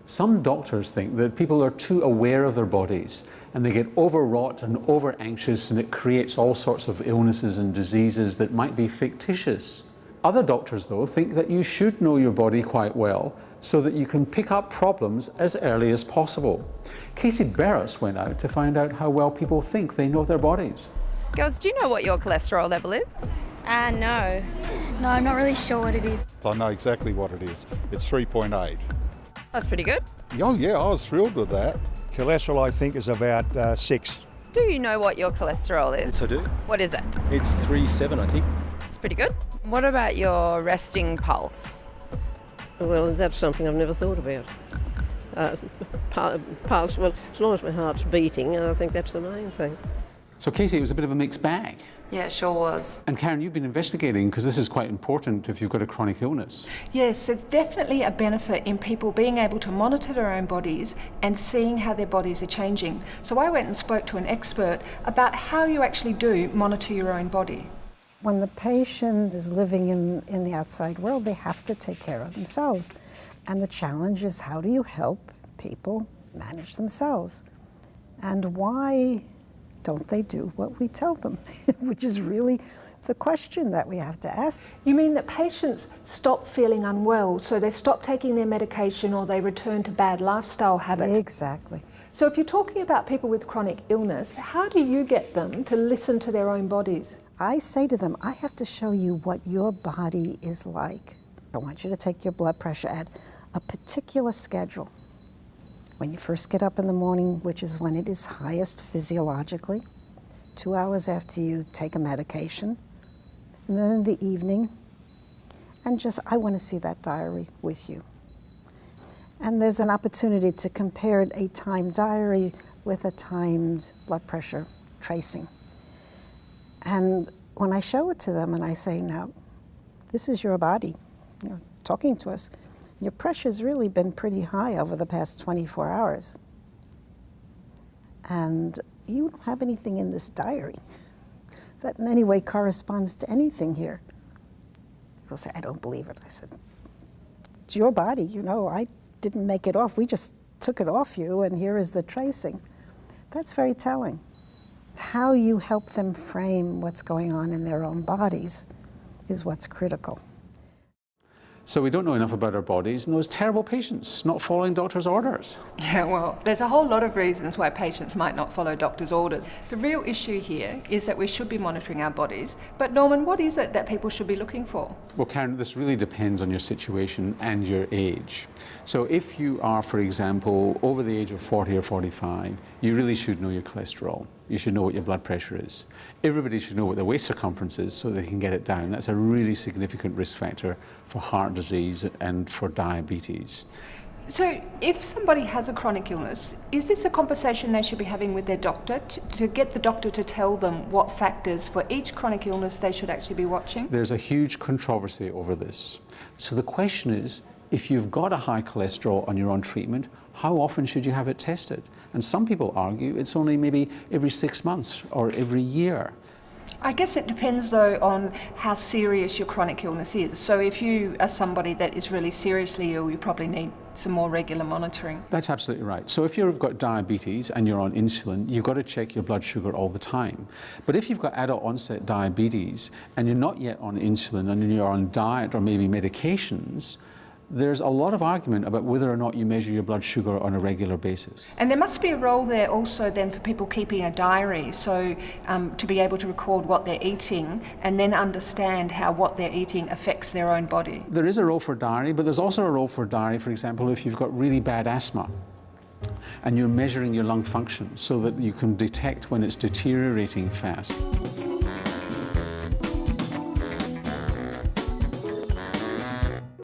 Some doctors think that people are too aware of their bodies and they get overwrought and over anxious, and it creates all sorts of illnesses and diseases that might be fictitious. Other doctors, though, think that you should know your body quite well so that you can pick up problems as early as possible. Casey Barras went out to find out how well people think they know their bodies. Girls, do you know what your cholesterol level is? No. No, I'm not really sure what it is. I know exactly what it is. It's 3.8. That's pretty good. Oh yeah, I was thrilled with that. Cholesterol, I think, is about 6. Do you know what your cholesterol is? Yes, I do. What is it? It's 3.7, I think. It's pretty good. What about your resting pulse? Well, that's something I've never thought about. Pulse, well, as long as my heart's beating, I think that's the main thing. So Casey, it was a bit of a mixed bag. Yeah, it sure was. And Karen, you've been investigating because this is quite important if you've got a chronic illness. Yes, it's definitely a benefit in people being able to monitor their own bodies and seeing how their bodies are changing. So I went and spoke to an expert about how you actually do monitor your own body. When the patient is living in the outside world, they have to take care of themselves. And the challenge is, how do you help people manage themselves? And why don't they do what we tell them? Which is really the question that we have to ask. You mean that patients stop feeling unwell, so they stop taking their medication or they return to bad lifestyle habits? Exactly. So if you're talking about people with chronic illness, how do you get them to listen to their own bodies? I say to them, I have to show you what your body is like. I want you to take your blood pressure at a particular schedule. When you first get up in the morning, which is when it is highest physiologically, 2 hours after you take a medication, and then in the evening, and I want to see that diary with you. And there's an opportunity to compare a timed diary with a timed blood pressure tracing. And when I show it to them and I say, now, this is your body, talking to us, your pressure's really been pretty high over the past 24 hours. And you don't have anything in this diary that in any way corresponds to anything here. They'll say, I don't believe it. I said, it's your body, I didn't make it off. We just took it off you, and here is the tracing. That's very telling. How you help them frame what's going on in their own bodies is what's critical. So we don't know enough about our bodies, and those terrible patients not following doctors' orders. Yeah, well, there's a whole lot of reasons why patients might not follow doctors' orders. The real issue here is that we should be monitoring our bodies. But Norman, what is it that people should be looking for? Well, Karen, this really depends on your situation and your age. So if you are, for example, over the age of 40 or 45, you really should know your cholesterol. You should know what your blood pressure is. Everybody should know what their waist circumference is so they can get it down. That's a really significant risk factor for heart disease and for diabetes. So if somebody has a chronic illness, is this a conversation they should be having with their doctor to get the doctor to tell them what factors for each chronic illness they should actually be watching? There's a huge controversy over this. So the question is, if you've got a high cholesterol and you're on treatment, how often should you have it tested? And some people argue it's only maybe every 6 months or every year. I guess it depends, though, on how serious your chronic illness is. So if you are somebody that is really seriously ill, you probably need some more regular monitoring. That's absolutely right. So if you've got diabetes and you're on insulin, you've got to check your blood sugar all the time. But if you've got adult onset diabetes and you're not yet on insulin and you're on diet or maybe medications, there's a lot of argument about whether or not you measure your blood sugar on a regular basis. And there must be a role there also then for people keeping a diary, so to be able to record what they're eating and then understand how what they're eating affects their own body. There is a role for diary, but there's also a role for diary, for example, if you've got really bad asthma and you're measuring your lung function so that you can detect when it's deteriorating fast.